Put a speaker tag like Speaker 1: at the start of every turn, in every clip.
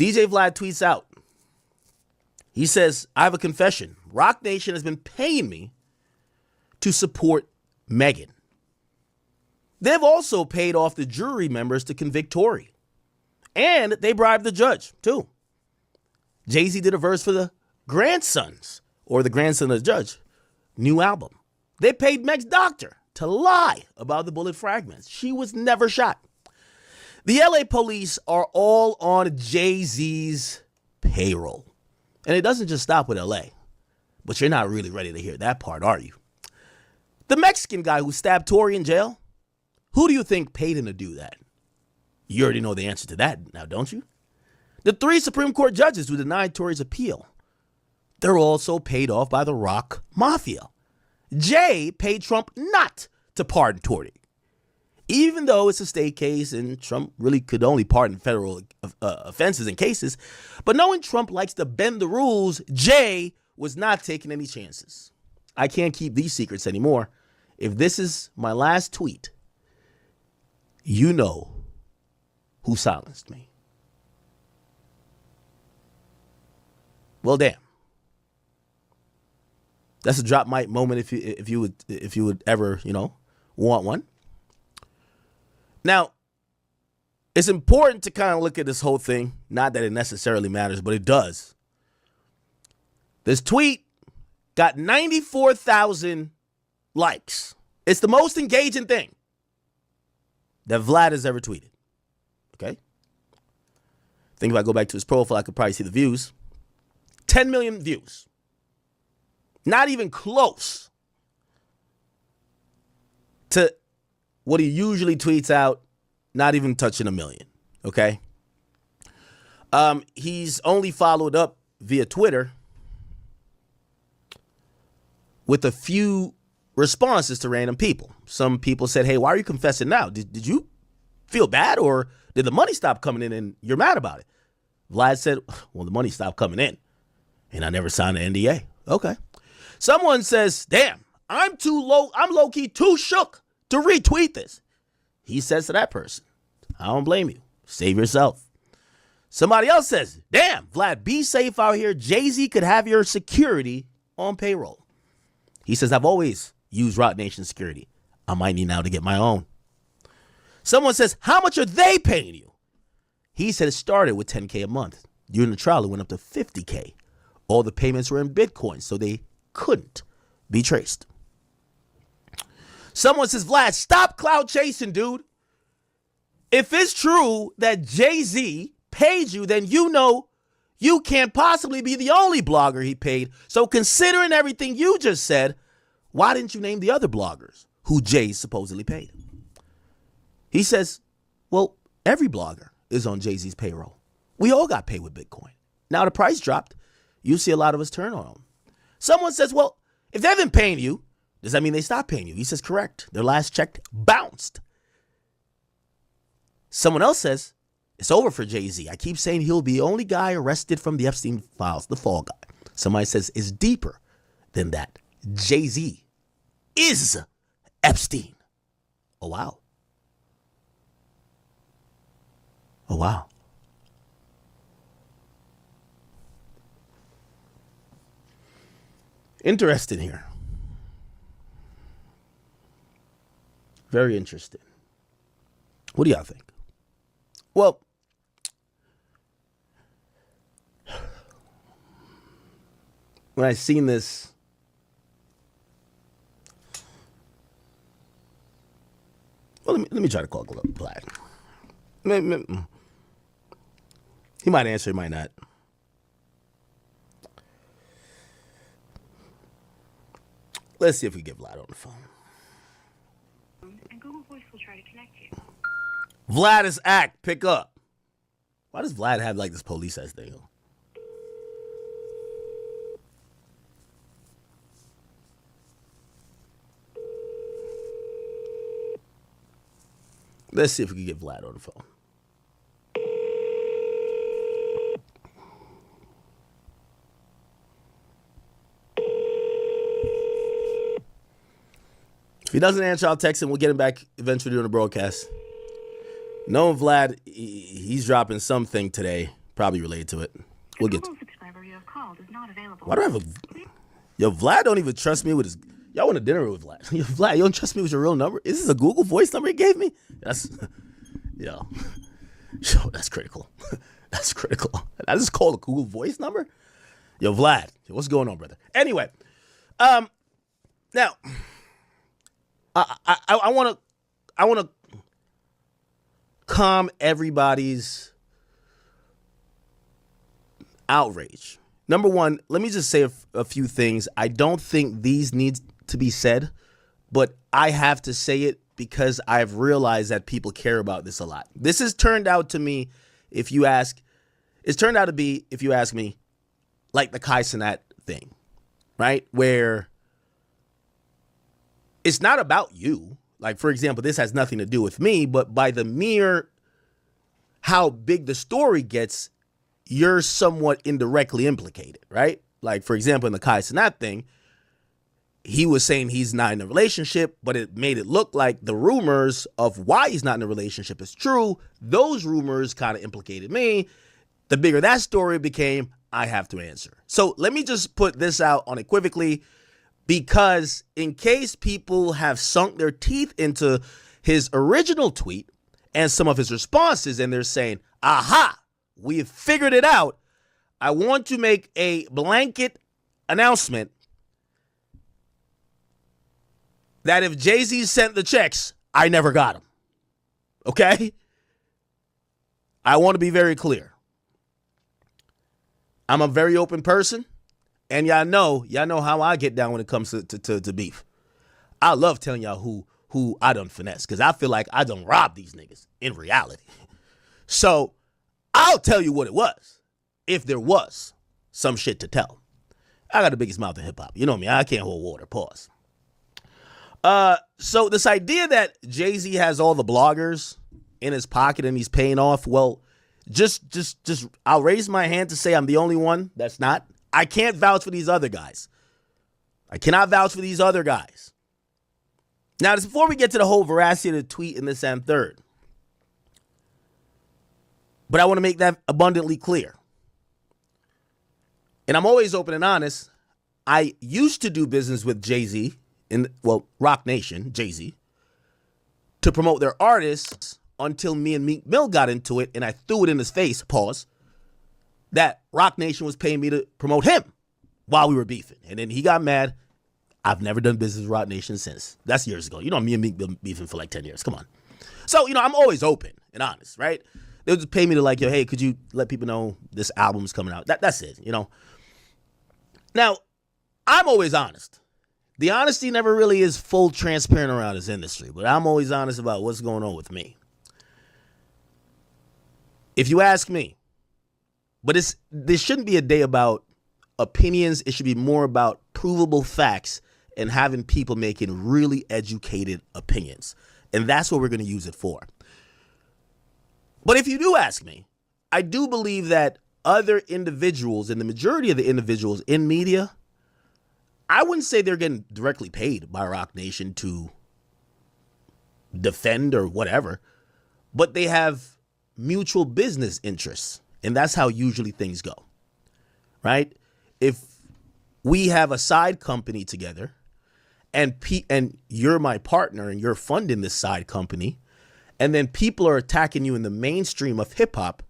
Speaker 1: DJ Vlad tweets out. He says, I have a confession. Rock Nation has been paying me to support Meghan. They've also paid off the jury members to convict Tory. And they bribed the judge, too. Jay-Z did a verse for the grandsons, or the grandson of the judge, new album. They paid Meg's doctor to lie about the bullet fragments. She was never shot. The LA police are all on Jay-Z's payroll. And it doesn't just stop with LA. But you're not really ready to hear that part, are you? The Mexican guy who stabbed Tory in jail, who do you think paid him to do that? You already know the answer to that now, don't you? The 3 Supreme Court judges who denied Tory's appeal, they're also paid off by the Rock Mafia. Jay paid Trump not to pardon Tory, even though it's a state case and Trump really could only pardon federal offenses and cases. But knowing Trump likes to bend the rules, Jay was not taking any chances. I can't keep these secrets anymore. If this is my last tweet, you know who silenced me. Well, damn. That's a drop mic moment if you would ever, want one. Now, it's important to kind of look at this whole thing. Not that it necessarily matters, but it does. This tweet got 94,000 likes. It's the most engaging thing that Vlad has ever tweeted. Okay? I think if I go back to his profile, I could probably see the views. 10 million views. Not even close to what he usually tweets out, not even touching 1 million. Okay? He's only followed up via Twitter with a few responses to random people. Some people said, hey, why are you confessing now? Did you feel bad, or did the money stop coming in and you're mad about it? Vlad said, well, the money stopped coming in and I never signed an NDA. Okay. Someone says, damn, I'm low-key too shook to retweet this. He says to that person, I don't blame you. Save yourself. Somebody else says, damn, Vlad, be safe out here. Jay-Z could have your security on payroll. He says, I've always used Rock Nation security. I might need now to get my own. Someone says, how much are they paying you? He said it started with $10K a month. During the trial, it went up to $50K. All the payments were in Bitcoin, so they couldn't be traced. Someone says, Vlad, stop cloud chasing, dude. If it's true that Jay-Z paid you, then you know you can't possibly be the only blogger he paid. So considering everything you just said, why didn't you name the other bloggers who Jay supposedly paid? He says, well, every blogger is on Jay-Z's payroll. We all got paid with Bitcoin. Now the price dropped. You see a lot of us turn on them. Someone says, well, if they've been paying you, does that mean they stopped paying you? He says, correct. Their last check bounced. Someone else says, it's over for Jay-Z. I keep saying he'll be the only guy arrested from the Epstein files, the fall guy. Somebody says it's deeper than that. Jay-Z is Epstein. Oh, wow. Oh, wow. Interesting here. Very interesting. What do y'all think? Well, when I seen this, well, let me try to call Vlad. He might answer, he might not. Let's see if we get Vlad on the phone.
Speaker 2: And Google Voice will try to connect you.
Speaker 1: Vlad is act. Pick up. Why does Vlad have like this police ass thing? Let's see if we can get Vlad on the phone. If he doesn't answer, I'll text him. We'll get him back eventually during the broadcast. Knowing Vlad, he's dropping something today. Probably related to it. We'll get to it.
Speaker 2: Subscriber you have called is not available.
Speaker 1: Why do I have a... Yo, Vlad don't even trust me with his... Y'all want to dinner with Vlad. Yo, Vlad, you don't trust me with your real number? Is this a Google voice number he gave me? That's... Yo, that's critical. That's critical. I just called a Google voice number? Yo, Vlad, what's going on, brother? Anyway, now, I want to calm everybody's outrage. Number one, let me just say a few things. I don't think these need to be said, but I have to say it because I've realized that people care about this a lot. This has turned out to me, if you ask me, like the Kai Cenat thing, right? Where it's not about you. Like, for example, this has nothing to do with me, but by the mere how big the story gets, you're somewhat indirectly implicated, right? Like, for example, in the Kai Cenat thing, he was saying he's not in a relationship, but it made it look like the rumors of why he's not in a relationship is true. Those rumors kind of implicated me. The bigger that story became, I have to answer. So let me just put this out unequivocally, because in case people have sunk their teeth into his original tweet and some of his responses and they're saying, aha, we have figured it out, I want to make a blanket announcement that if Jay-Z sent the checks, I never got them. Okay? I want to be very clear. I'm a very open person, and y'all know how I get down when it comes to beef. I love telling y'all who I done finesse, because I feel like I done robbed these niggas in reality. So I'll tell you what it was, if there was some shit to tell. I got the biggest mouth in hip-hop. You know me, I can't hold water. Pause. So this idea that Jay-Z has all the bloggers in his pocket and he's paying off, well, just I'll raise my hand to say I'm the only one that's not. I can't vouch for these other guys. I cannot vouch for these other guys. Now, this before we get to the whole veracity of the tweet and this and third, but I want to make that abundantly clear. And I'm always open and honest. I used to do business with Jay-Z, Rock Nation, Jay-Z, to promote their artists until me and Meek Mill got into it, and I threw it in his face, pause, that Rock Nation was paying me to promote him while we were beefing. And then he got mad. I've never done business with Rock Nation since. That's years ago. You know, me and Meek been beefing for like 10 years. Come on. So, I'm always open and honest, right? They'll just pay me to yo, hey, could you let people know this album's coming out? That's it, Now, I'm always honest. The honesty never really is full transparent around this industry, but I'm always honest about what's going on with me. If you ask me, but this shouldn't be a day about opinions. It should be more about provable facts and having people making really educated opinions. And that's what we're going to use it for. But if you do ask me, I do believe that other individuals, and the majority of the individuals in media, I wouldn't say they're getting directly paid by Rock Nation to defend or whatever, but they have mutual business interests. And that's how usually things go, right? If we have a side company together and you're my partner and you're funding this side company, and then people are attacking you in the mainstream of hip hop,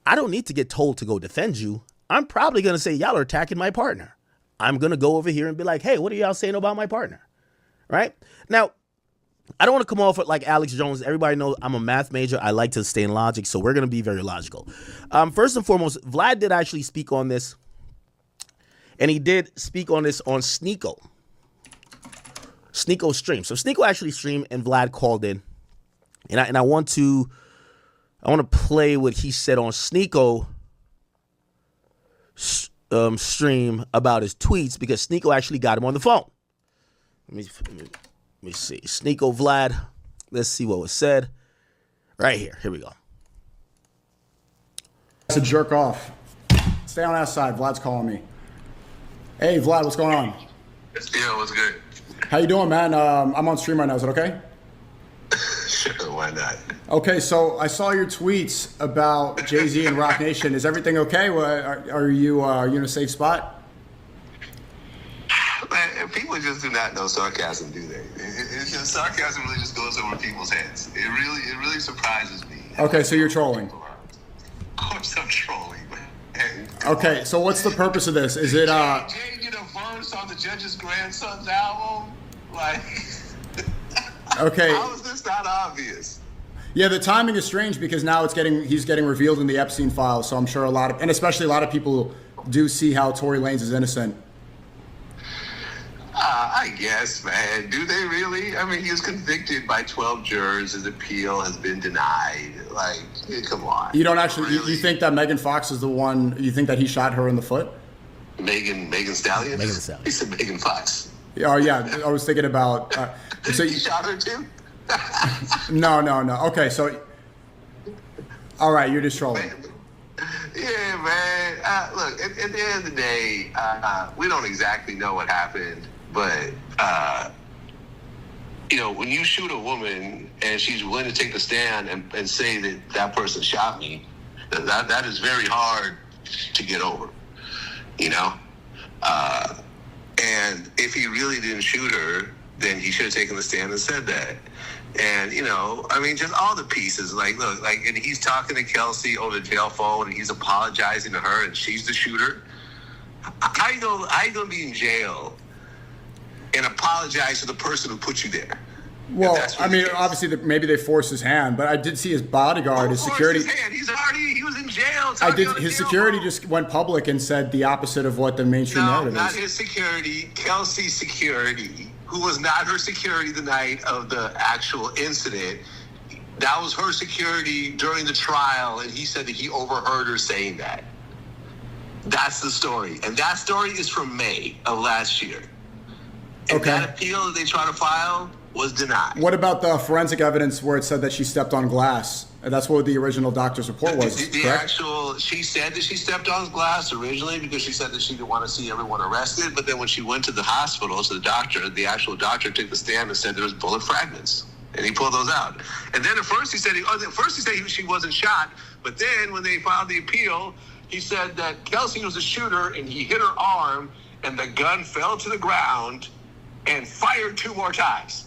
Speaker 1: I don't need to get told to go defend you. I'm probably going to say, y'all are attacking my partner. I'm going to go over here and be like, hey, what are y'all saying about my partner? Right? Now, I don't want to come off with like Alex Jones. Everybody knows I'm a math major. I like to stay in logic, so we're going to be very logical. First and foremost, Vlad did actually speak on this, and he did speak on this on Sneeko stream. So Sneeko actually streamed, and Vlad called in, and I want to play what he said on Sneeko stream about his tweets, because Sneeko actually got him on the phone. Let me see. Sneeko Vlad. Let's see what was said. Right here. Here we go.
Speaker 3: To jerk off. Stay on that side. Vlad's calling me. Hey, Vlad, what's going on?
Speaker 4: Yeah, what's good?
Speaker 3: How you doing, man? I'm on stream right now. Is it okay?
Speaker 4: Sure, why not?
Speaker 3: Okay, so I saw your tweets about Jay-Z and Rock Nation. Is everything okay? Are you in a safe spot?
Speaker 4: Man, people just do not know sarcasm, do they? It's just sarcasm really just goes over people's heads. It really surprises me.
Speaker 3: Okay, so you're trolling.
Speaker 4: Of course I'm trolling, man.
Speaker 3: Okay, so what's the purpose of this? Is it
Speaker 4: Jay get a verse on the Judge's Grandson's album? Like,
Speaker 3: okay?
Speaker 4: how is this not obvious?
Speaker 3: Yeah, the timing is strange because now he's getting revealed in the Epstein files. So I'm sure especially a lot of people do see how Tory Lanez is innocent.
Speaker 4: I guess, man. Do they really? I mean, he was convicted by 12 jurors. His appeal has been denied. Like, come on.
Speaker 3: You don't actually,
Speaker 4: really?
Speaker 3: you think that Megan Fox is the one, you think that he shot her in the foot?
Speaker 4: Megan Stallion?
Speaker 1: Megan Stallion.
Speaker 4: He said Megan Fox.
Speaker 3: Oh, yeah. I was thinking about, so
Speaker 4: He shot her too?
Speaker 3: No. Okay, so, all right, you're just trolling.
Speaker 4: Yeah, man. Look, at the end of the day, we don't exactly know what happened, but when you shoot a woman and she's willing to take the stand and say that person shot me, that is very hard to get over, and if he really didn't shoot her, then he should have taken the stand and said that. And, just all the pieces, and he's talking to Kelsey on the jail phone and he's apologizing to her and she's the shooter. How you gonna be in jail and apologize to the person who put you there?
Speaker 3: Well, obviously maybe they forced his hand, but I did see his bodyguard, his security.
Speaker 4: His hand. He was in jail.
Speaker 3: His security just went public and said the opposite of what the mainstream narrative is.
Speaker 4: No, not his security, Kelsey's security, who was not her security the night of the actual incident. That was her security during the trial, and he said that he overheard her saying that. That's the story. And that story is from May of last year. And that appeal that they try to file was denied.
Speaker 3: What about the forensic evidence where it said that she stepped on glass? That's what the original doctor's report was, correct?
Speaker 4: She said that she stepped on glass originally because she said that she didn't want to see everyone arrested. But then when she went to the hospital, so the actual doctor took the stand and said there was bullet fragments. And he pulled those out. And then at first he said she wasn't shot. But then when they filed the appeal, he said that Kelsey was a shooter and he hit her arm and the gun fell to the ground and fired 2 more times.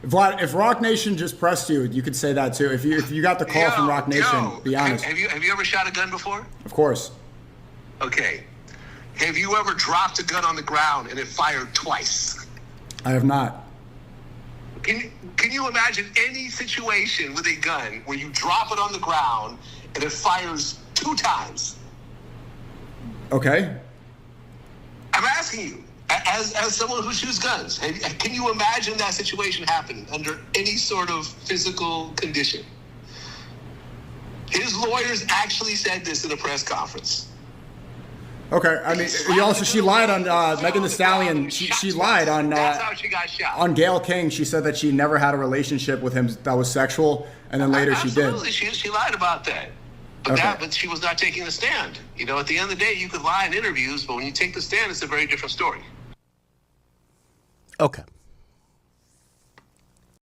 Speaker 3: Vlad, if Rock Nation just pressed you, you could say that too. If you got the call from Rock Nation, be honest.
Speaker 4: Have you ever shot a gun before?
Speaker 3: Of course.
Speaker 4: Okay. Have you ever dropped a gun on the ground and it fired twice?
Speaker 3: I have not.
Speaker 4: Can you imagine any situation with a gun where you drop it on the ground and it fires 2 times?
Speaker 3: Okay.
Speaker 4: I'm asking you, as someone who shoots guns, can you imagine that situation happening under any sort of physical condition? His lawyers actually said this in a press conference.
Speaker 3: Okay, I mean, she lied on Megan Thee Stallion. She lied on.
Speaker 4: That's how she got shot.
Speaker 3: On Gayle King, she said that she never had a relationship with him that was sexual, and then later she did.
Speaker 4: Absolutely, she lied about that. But she was not taking the stand. At the end of the day, you could lie in interviews, but when you take the stand, it's a very different story.
Speaker 1: Okay.